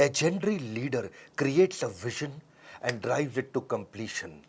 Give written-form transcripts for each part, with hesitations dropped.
legendary leader creates a vision and drives it to completion.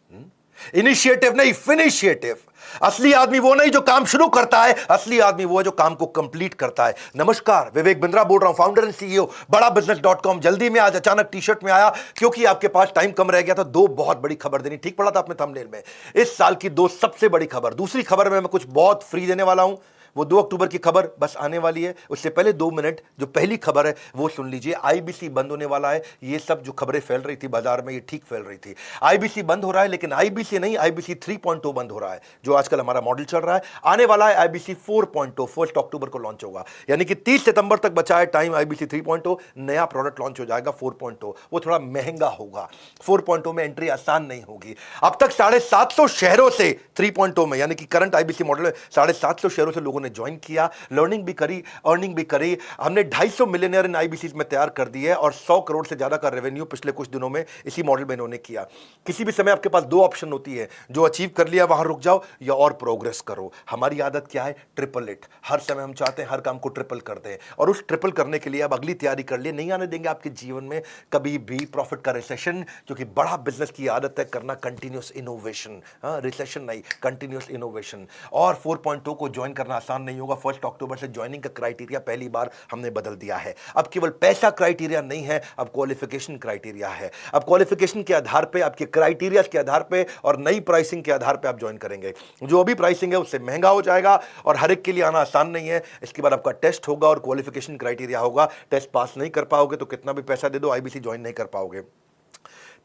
Initiative नहीं, फिनिशिएटिव. असली आदमी वो नहीं जो काम शुरू करता है, असली आदमी वो है जो काम को कंप्लीट करता है. नमस्कार, विवेक बिंद्रा बोल रहा हूं, फाउंडर एंड सीईओ बड़ा बिजनेस.com. जल्दी में आज अचानक टी शर्ट में आया क्योंकि आपके पास टाइम कम रह गया था. दो बहुत बड़ी खबर देनी. ठीक पड़ा था आपने थंबनेल में. इस साल की दो सबसे बड़ी खबर. दूसरी खबर में मैं कुछ बहुत फ्री देने वाला हूं. वो 2 अक्टूबर की खबर बस आने वाली है. उससे पहले 2 मिनट जो पहली खबर है वो सुन लीजिए. आईबीसी बंद होने वाला है. ये सब जो खबरें फैल रही थी बाजार में, ये ठीक फैल रही थी. आईबीसी बंद हो रहा है, लेकिन आईबीसी नहीं, आईबीसी 3.0 बंद हो रहा है, जो आजकल हमारा मॉडल चल रहा है. आने वाला है आईबीसी 4.0. 1 अक्टूबर को लॉन्च होगा, यानी कि 30 सितंबर तक बचा है टाइम. आईबीसी 3.0 नया प्रोडक्ट लॉन्च हो जाएगा. 4.0 वो थोड़ा महंगा होगा. 4.0 में एंट्री आसान नहीं होगी. अब तक 750 शहरों से 3.0 में, यानी कि करंट आईबीसी मॉडल में 750 शहरों से लोगों ने ज्वाइन किया. लर्निंग भी करी, अर्निंग भी करी. हमने 250 मिलियनियर इन आईबीसी में तैयार कर दिए और 100 करोड़ से ज्यादा का रेवेन्यू पिछले कुछ दिनों में इसी मॉडल में इन्होंने किया. किसी भी समय आपके पास 2 ऑप्शन होती है. जो अचीव कर लिया वहां रुक जाओ या और प्रोग्रेस करो. हमारी आदत क्या है? Triple it. हर समय हम चाहते हैं हर काम को ट्रिपल कर दें, और उस ट्रिपल करने के लिए अब अगली तैयारी कर लिए. नहीं आने देंगे आपके जीवन में कभी भी प्रॉफिट का रिसेशन, क्योंकि बड़ा बिजनेस की आदत है करना कंटिन्यूअस इनोवेशन. रिसेशन नहीं, कंटिन्यूअस इनोवेशन. और 4.0 को ज्वाइन करना आसान नहीं होगा. 1 अक्टूबर से ज्वाइनिंग का क्राइटेरिया पहली बार हमने बदल दिया है. अब केवल पैसा क्राइटेरिया नहीं है, अब क्वालिफिकेशन क्राइटेरिया है. अब क्वालिफिकेशन के आधार पे, आपके क्राइटेरिया के आधार पे और नई प्राइसिंग के आधार पे आप ज्वाइन करेंगे. जो अभी प्राइसिंग है उससे महंगा हो जाएगा और हर एक के लिए आना आसान नहीं है. इसके बाद आपका टेस्ट होगा और क्वालिफिकेशन क्राइटेरिया होगा. टेस्ट पास नहीं कर पाओगे तो कितना भी पैसा दे दो आईबीसी ज्वाइन नहीं कर पाओगे.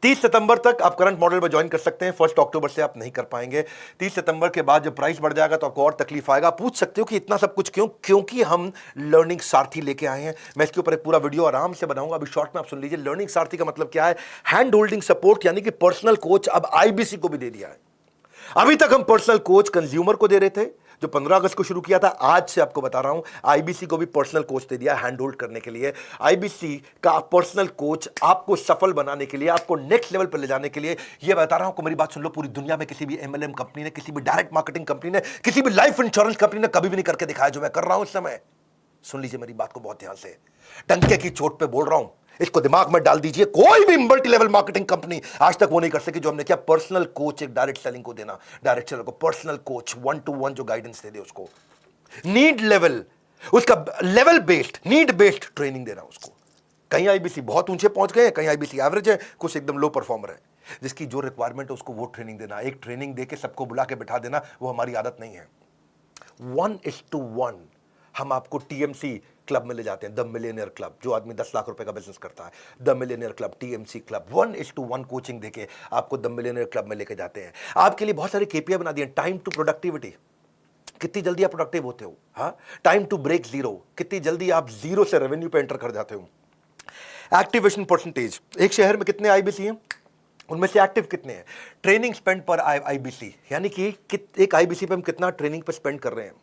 30 सितंबर तक आप करंट मॉडल में ज्वाइन कर सकते हैं. 1 अक्टूबर से आप नहीं कर पाएंगे. 30 सितंबर के बाद जब प्राइस बढ़ जाएगा तो आपको और तकलीफ आएगा. पूछ सकते हो कि इतना सब कुछ क्यों? क्योंकि हम लर्निंग सारथी लेके आए हैं. मैं इसके ऊपर एक पूरा वीडियो आराम से बनाऊंगा. अभी शॉर्ट में आप सुन लीजिए. लर्निंग सारथी का मतलब क्या है? हैंड होल्डिंग सपोर्ट, यानी कि पर्सनल कोच अब आईबीसी को भी दे दिया है. अभी तक हम पर्सनल कोच कंज्यूमर को दे रहे थे, जो 15 अगस्त को शुरू किया था. आज से आपको बता रहा हूं, आईबीसी को भी पर्सनल कोच दे दिया हैंड होल्ड करने के लिए. आईबीसी का पर्सनल कोच आपको सफल बनाने के लिए, आपको नेक्स्ट लेवल पर ले जाने के लिए. ये बता रहा हूं, मेरी बात सुन लो. पूरी दुनिया में किसी भी एमएलएम कंपनी ने, किसी भी डायरेक्ट मार्केटिंग कंपनी ने, किसी भी लाइफ इंश्योरेंस कंपनी ने कभी भी नहीं करके दिखाया जो मैं कर रहा हूं इस समय. सुन लीजिए मेरी बात को बहुत ध्यान से. डंके की चोट पे बोल रहा हूं, इसको दिमाग में डाल दीजिए. कोई भी मल्टी लेवल मार्केटिंग कंपनी आज तक वो नहीं कर सकी जो हमने किया. पर्सनल कोच एक डायरेक्ट सेलिंग को देना. डायरेक्ट सेलर को पर्सनल कोच 1-to-1 जो गाइडेंस दे दे उसको. नीड लेवल, उसका level based, need based training देना उसको. कहीं आईबीसी बहुत ऊंचे पहुंच गए, कहीं आईबीसी एवरेज है, कुछ एकदम लो परफॉर्मर है. जिसकी जो रिक्वायरमेंट है उसको वो ट्रेनिंग देना. एक ट्रेनिंग देके सबको बुला के बिठा देना, वो हमारी आदत नहीं है. 1:1 हम आपको टीएमसी क्लब में ले जाते हैं. द मिलियनियर क्लब, जो आदमी 10 लाख रुपए का बिजनेस करता है, the millionaire club, TMC club. 1:1 coaching देके आपको द मिलियनियर क्लब में लेके जाते हैं. आपके लिए बहुत सारे केपीआई बना दिए. टाइम टू प्रोडक्टिविटी, कितनी जल्दी आप प्रोडक्टिव होते हो. हाँ, टाइम टू ब्रेक जीरो, कितनी जल्दी आप जीरो से रेवेन्यू पे एंटर कर जाते हो. एक्टिवेशन परसेंटेज, एक शहर में कितने आईबीसी हैं, उनमें से एक्टिव कितने हैं. ट्रेनिंग स्पेंड पर आईबीसी, यानी कि एक आईबीसी पे हम कितना ट्रेनिंग पे स्पेंड कर रहे हैं.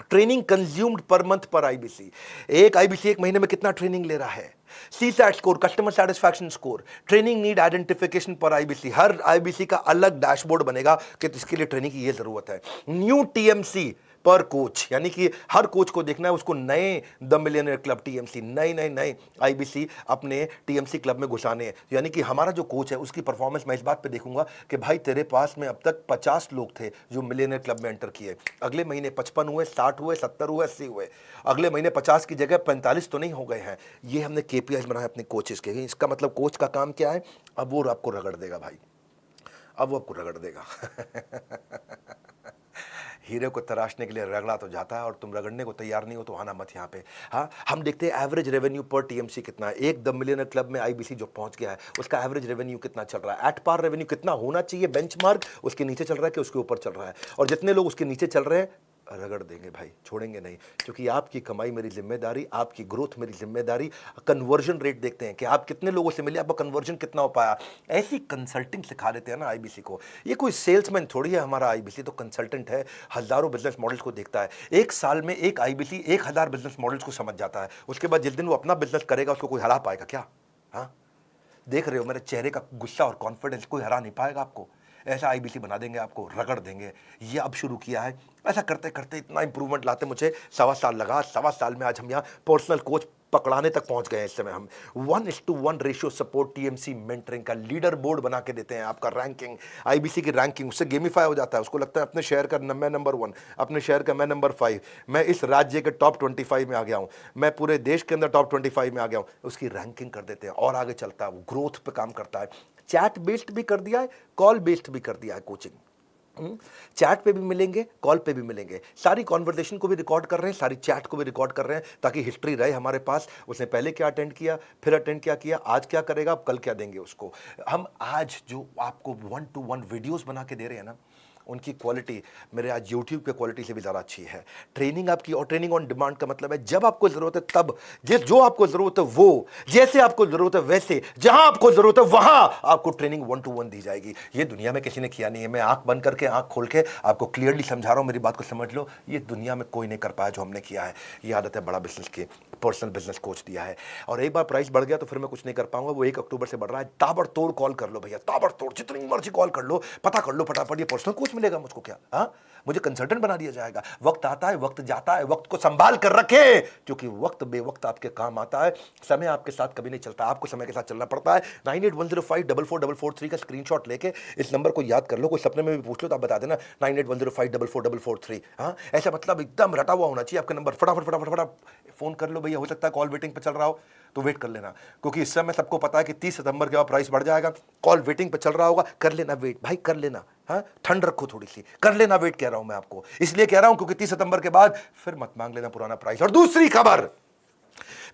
ट्रेनिंग कंज्यूम्ड पर मंथ पर आईबीसी, एक आईबीसी एक महीने में कितना ट्रेनिंग ले रहा है. CSAT score, customer satisfaction score, training need identification पर आईबीसी. हर आईबीसी का अलग डैशबोर्ड बनेगा कि इसके लिए ट्रेनिंग की ये जरूरत है. न्यू टीएमसी पर कोच, यानी कि हर कोच को देखना है उसको नए द मिलियनियर क्लब टीएमसी, नए आईबीसी अपने टीएमसी क्लब में घुसाने हैं. यानी कि हमारा जो कोच है उसकी परफॉर्मेंस मैं इस बात पे देखूंगा कि भाई तेरे पास में अब तक 50 लोग थे जो मिलियनियर क्लब में एंटर किए. अगले महीने 55 हुए, 60 हुए, 70 हुए, 80 हुए. अगले महीने 50 की जगह 45 तो नहीं हो गए हैं. ये हमने केपीआई बनाया अपने कोचेस के. इसका मतलब कोच का काम क्या है? अब वो आपको रगड़ देगा भाई, अब वो आपको रगड़ देगा. हीरे को तराशने के लिए रगड़ा तो जाता है और तुम रगड़ने को तैयार नहीं हो तो आना मत यहाँ पे. हाँ, हम देखते हैं एवरेज रेवेन्यू पर टीएमसी कितना है. एक द मिलियनर क्लब में आईबीसी जो पहुंच गया है उसका एवरेज रेवेन्यू कितना चल रहा है. एट पार रेवेन्यू कितना होना चाहिए बेंचमार्क, उसके नीचे चल रहा है कि उसके ऊपर चल रहा है. और जितने लोग उसके नीचे चल रहे हैं रगड़ देंगे भाई, छोड़ेंगे नहीं. क्योंकि आपकी कमाई मेरी जिम्मेदारी, आपकी ग्रोथ मेरी जिम्मेदारी. कन्वर्जन रेट देखते हैं कि आप कितने लोगों से मिले, आपका कन्वर्जन कितना हो पाया. ऐसी कंसल्टिंग सिखा देते हैं ना आईबीसी को. ये कोई सेल्समैन थोड़ी है हमारा आईबीसी, तो कंसल्टेंट है. हजारों बिजनेस मॉडल्स को देखता है. एक साल में एक आईबीसी 1000 बिजनेस मॉडल्स को समझ जाता है. उसके बाद जिस दिन वो अपना बिजनेस करेगा उसको कोई हरा पाएगा क्या? हाँ, देख रहे हो मेरे चेहरे का गुस्सा और कॉन्फिडेंस, कोई हरा नहीं पाएगा आपको. ऐसा आईबीसी बना देंगे आपको, रगड़ देंगे. ये अब शुरू किया है. ऐसा करते करते इतना इंप्रूवमेंट लाते मुझे 1.25 साल लगा. 1.25 साल में आज हम यहाँ पर्सनल कोच पकड़ाने तक पहुंच गए हैं इस समय हम। 1:1 रेशियो सपोर्ट टीएमसी मेंटरिंग का लीडर बोर्ड बना के देते हैं, आपका रैंकिंग, आईबीसी की रैंकिंग उससे गेमिफाई हो जाता है। उसको लगता है अपने शहर का मैं नंबर 1, अपने शहर का मैं नंबर 5, मैं इस राज्य के टॉप 25 में आ गया हूं, मैं पूरे देश के अंदर टॉप 25 में आ गया हूं, उसकी रैंकिंग कर देते हैं और आगे चलता है, वो ग्रोथ पे काम करता है। चैट बेस्ड भी कर दिया है, कॉल बेस्ड भी कर दिया है कोचिंग। चैट पे भी मिलेंगे, कॉल पे भी मिलेंगे, सारी कॉन्वर्सेशन को भी रिकॉर्ड कर रहे हैं, सारी चैट को भी रिकॉर्ड कर रहे हैं, ताकि हिस्ट्री रहे हमारे पास, उसने पहले क्या अटेंड किया, फिर अटेंड क्या किया, आज क्या करेगा, अब कल क्या देंगे उसको। हम आज जो आपको 1-to-1 वीडियोस बना के दे रहे हैं ना, उनकी क्वालिटी मेरे आज यूट्यूब के क्वालिटी से भी ज़्यादा अच्छी है। ट्रेनिंग आपकी, और ट्रेनिंग ऑन डिमांड का मतलब है जब आपको ज़रूरत है तब, जो आपको ज़रूरत है वो, जैसे आपको ज़रूरत है वैसे, जहां आपको ज़रूरत है वहां आपको ट्रेनिंग 1-to-1 दी जाएगी। ये दुनिया में किसी ने किया नहीं है। मैं आंख बंद करके, आंख खोल के आपको क्लियरली समझा रहा हूं, मेरी बात को समझ लो। ये दुनिया में कोई नहीं कर पाया जो हमने किया है। ये आदत है बड़ा बिजनेस की, पर्सनल बिजनेस कोच दिया है। और एक बार प्राइस बढ़ गया तो फिर मैं कुछ नहीं कर पाऊंगा। वो 1 अक्टूबर से बढ़ रहा है। ताबड़तोड़ कॉल कर लो भैया, ताबड़तोड़, जितनी मर्जी कॉल कर लो, पता कर लो फटाफट। ये पर्सनल कोच मिलेगा मुझको क्या? हाँ, मुझे कंसल्टेंट बना दिया जाएगा। वक्त आता है, वक्त जाता है, वक्त को संभाल कर रखे, क्योंकि वक्त बेवक्त आपके काम आता है। समय आपके साथ कभी नहीं चलता, आपको समय के साथ चलना पड़ता है। 9810544443 का स्क्रीनशॉट लेके इस नंबर को याद कर लो। कोई सपने में भी पूछ लो तो आप बता देना 9810544443। हाँ, ऐसा मतलब एकदम रटा हुआ होना चाहिए आपका नंबर। फटाफट फटाफट फटाफट फोन कर लो भैया। हो सकता है कॉल वेटिंग पे चल रहा हो तो वेट कर लेना, क्योंकि इस समय सबको पता है कि 30 सितंबर के बाद प्राइस बढ़ जाएगा। कॉल वेटिंग पे चल रहा होगा, कर लेना वेट भाई, कर लेना। हाँ, ठंड रखो थोड़ी सी, कर लेना वेट। कह रहा हूं मैं आपको, इसलिए कह रहा हूं क्योंकि 30 सितंबर के बाद फिर मत मांग लेना पुराना प्राइस। और दूसरी खबर,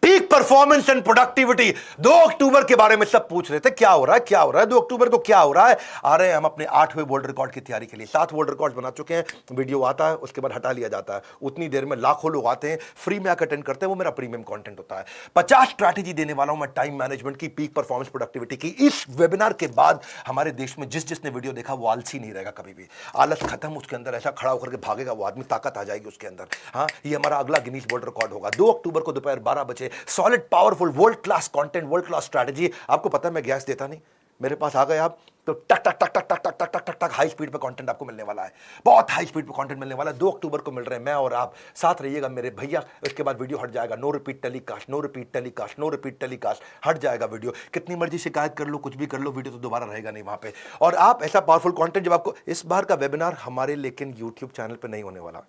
पीक परफॉर्मेंस एंड प्रोडक्टिविटी। 2 अक्टूबर के बारे में सब पूछ रहे थे, क्या हो रहा है, क्या हो रहा है 2 अक्टूबर को, क्या हो रहा है। आ रहे हैं हम अपने 8वें वर्ल्ड रिकॉर्ड की तैयारी के लिए। 7 वर्ल्ड रिकॉर्ड बना चुके हैं। वीडियो आता है, उसके बाद हटा लिया जाता है। उतनी देर में लाखों लोग आते हैं, फ्री में आकर अटेंड करते हैं। वो मेरा प्रीमियम कंटेंट होता है। 50 स्ट्रैटेजी देने वाला हूं मैं टाइम मैनेजमेंट की, पीक परफॉर्मेंस प्रोडक्टिविटी की। इस वेबिनार के बाद हमारे देश में जिसने वीडियो देखा वो आलसी नहीं रहेगा कभी भी। आलस खत्म, उसके अंदर ऐसा खड़ा होकर के भागेगा वो आदमी, ताकत आ जाएगी उसके अंदर। हाँ, ये हमारा अगला गिनीज वर्ल्ड रिकॉर्ड होगा 2 अक्टूबर को दोपहर 12 बजे। Solid powerful world class content, world class strategy. आपको पता है मैं गैस देता नहीं, मेरे पास आ गए आप तो टक टक टक टक टक टक टक टक टक हाई स्पीड पे कंटेंट आपको मिलने वाला है। बहुत हाई स्पीड पे कंटेंट मिलने वाला है। 2 अक्टूबर को मिल रहे हैं, मैं और आप साथ रहिएगा मेरे भैया। उसके बाद वीडियो हट जाएगा। No repeat telecast, no repeat telecast, no repeat telecast, हट जाएगा वीडियो। कितनी मर्जी शिकायत कर लो, कुछ भी कर लो, वीडियो तो दोबारा रहेगा नहीं वहां पे। और आप ऐसा पावरफुल कंटेंट जब आपको, इस बार का वेबिनार हमारे लेकिन यूट्यूब चैनल पर नहीं होने वाला।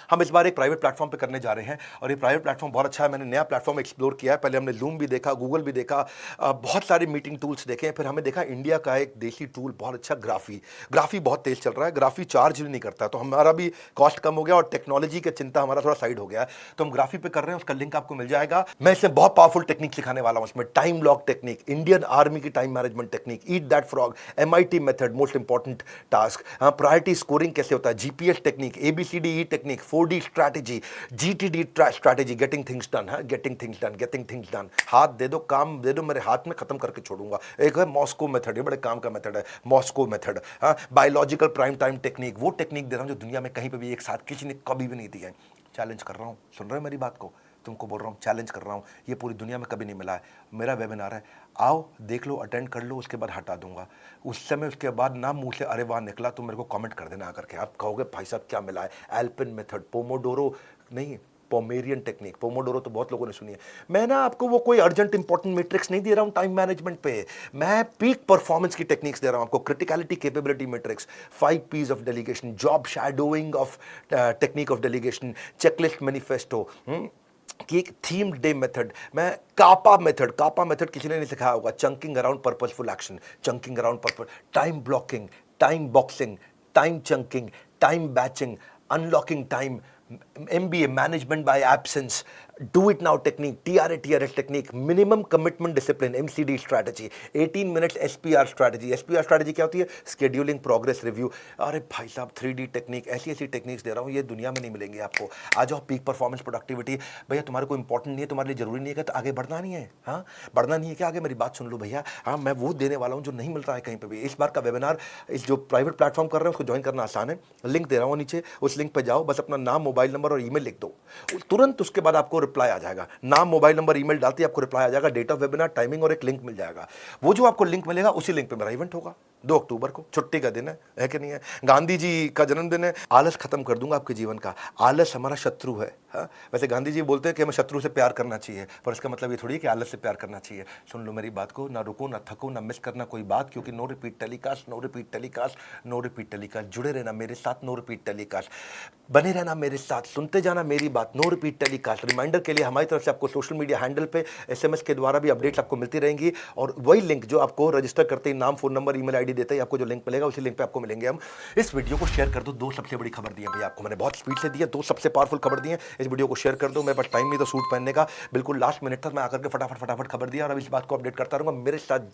हम इस बार एक प्राइवेट प्लेटफॉर्म पे करने जा रहे हैं और ये प्राइवेट प्लेटफॉर्म बहुत अच्छा है। मैंने नया प्लेटफॉर्म एक्सप्लोर किया है। पहले हमने जूम भी देखा, गूगल भी देखा, बहुत सारे मीटिंग टूल्स देखे। फिर हमें देखा इंडिया का एक देसी टूल बहुत अच्छा, ग्राफी बहुत तेज चल रहा है। ग्राफी चार्ज भी नहीं करता, तो हमारा भी कॉस्ट कम हो गया और टेक्नोलॉजी का चिंता हमारा थोड़ा साइड हो गया। तो हम ग्राफी पे कर रहे हैं, उसका लिंक आपको मिल जाएगा। मैं इसमें बहुत पावरफुल टेक्निक सिखाने वाला हूं। इसमें time lock technique, Indian army की time management technique, eat that frog, MIT method, most important task, priority scoring कैसे होता है, GPS technique, ABCDE technique, 4D strategy, GTD strategy, getting things done है, getting things done. हाथ दे दो, काम दे दो मेरे हाथ में, खत्म करके छोड़ूंगा। एक है मॉस्को मेथड, ये बड़े काम का मेथड है, मॉस्को मेथड। हाँ, बायोलॉजिकल प्राइम टाइम टेक्निक, वो टेक्निक दे रहा हूं जो दुनिया में कहीं पे भी एक साथ किसी ने कभी भी नहीं दी है। चैलेंज कर रहा हूं, सुन रहे हो मेरी बात को? तुमको बोल रहा हूं, चैलेंज कर रहा हूं, ये पूरी दुनिया में कभी नहीं मिला है। मेरा वेबिनार है, आओ देख लो, अटेंड कर लो, उसके बाद हटा दूंगा। उस समय उसके बाद ना मुंह से अरे वाह निकला तो मेरे को कमेंट कर देना आकर के। आप कहोगे भाई साहब क्या मिला है? एल्पिन मेथड, पोमोडोरो नहीं, पोमेरियन टेक्निक। पोमोडोरो तो बहुत लोगों ने सुनी है। मैं ना आपको वो कोई अर्जेंट इंपॉर्टेंट मैट्रिक्स नहीं दे रहा हूं टाइम मैनेजमेंट पे, मैं पीक परफॉर्मेंस की टेक्निक्स दे रहा हूं आपको। Criticality capability matrix, 5 P's of delegation, job shadowing of technique of delegation, checklist manifesto कि एक थीम डे मेथड, मैं कापा मेथड किसी ने नहीं सिखाया होगा। Chunking around purposeful action, chunking around purpose, time blocking, time boxing, time chunking, time batching, unlocking time, MBA management by absence, do it now technique, TRS technique, minimum commitment discipline, MCD strategy, 18 minutes SPR strategy. SPR strategy क्या होती है? Scheduling, progress review. अरे भाई साहब 3D technique, ऐसी techniques दे रहा हूँ, ये दुनिया में नहीं मिलेंगी आपको। आ जाओ, पीक परफॉर्मेंस प्रोडक्टिविटी। भैया तुम्हारे को इंपॉर्टेंट नहीं है, तुम्हारे लिए जरूरी नहीं है, तो आगे बढ़ना नहीं है। हाँ, बढ़ना नहीं है क्या आगे? मेरी बात सुन लो भैया। हाँ, मैं वो देने वाला हूँ जो नहीं मिल रहा है कहीं पर भी। इस बार का वेबिनार, इस जो प्राइवेट प्लेटफॉर्म कर रहे हैं उसको ज्वाइन करना आसान है। लिंक दे रहा हूँ नीचे, उस लिंक पर जाओ, बस अपना नाम, मोबाइल नंबर और ईमेल लिख दो, तुरंत उसके बाद आपको रिप्लाई आ जाएगा। नाम, मोबाइल नंबर, ईमेल डालते ही आपको रिप्लाई आ जाएगा, डेट ऑफ वेबिनार, टाइमिंग और एक लिंक मिल जाएगा। वो जो आपको लिंक मिलेगा उसी लिंक पे मेरा इवेंट होगा। 2 अक्टूबर को छुट्टी का दिन है कि नहीं है? गांधी जी का जन्मदिन है। आलस खत्म कर दूंगा आपके जीवन का। आलस हमारा शत्रु है। हाँ, वैसे गांधी जी बोलते हैं कि हमें शत्रु से प्यार करना चाहिए, पर इसका मतलब ये थोड़ी है कि आलस से प्यार करना चाहिए। सुन लो मेरी बात को, ना रुको, ना थको, ना मिस करना कोई बात, क्योंकि no repeat telecast, no repeat telecast, no repeat telecast. जुड़े रहना मेरे साथ, नो रिपीट टेलीकास्ट। बने रहना मेरे साथ, सुनते जाना मेरी बात, नो रिपीट टेलीकास्ट। रिमाइंडर के लिए हमारी तरफ से आपको सोशल मीडिया हैंडल पे SMS के द्वारा भी अपडेट्स आपको मिलती रहेंगी, और वही लिंक जो आपको रजिस्टर करते ही नाम, फोन नंबर, ईमेल आईडी देते ही आपको जो लिंक मिलेगा, उसी लिंक पे आपको मिलेंगे हम। इस वीडियो को शेयर कर दो। 2 सबसे बड़ी खबर दी है भैया आपको, मैंने बहुत स्पीड से दी है। 2 सबसे पावरफुल खबर दी है, इस वीडियो को शेयर कर दो। मेरे पास टाइम नहीं तो सूट पहनने का, बिल्कुल लास्ट मिनट तक मैं आकर के फटाफट खबर दिया, और अब इस बात को अपडेट करता रहूंगा मेरे साथ।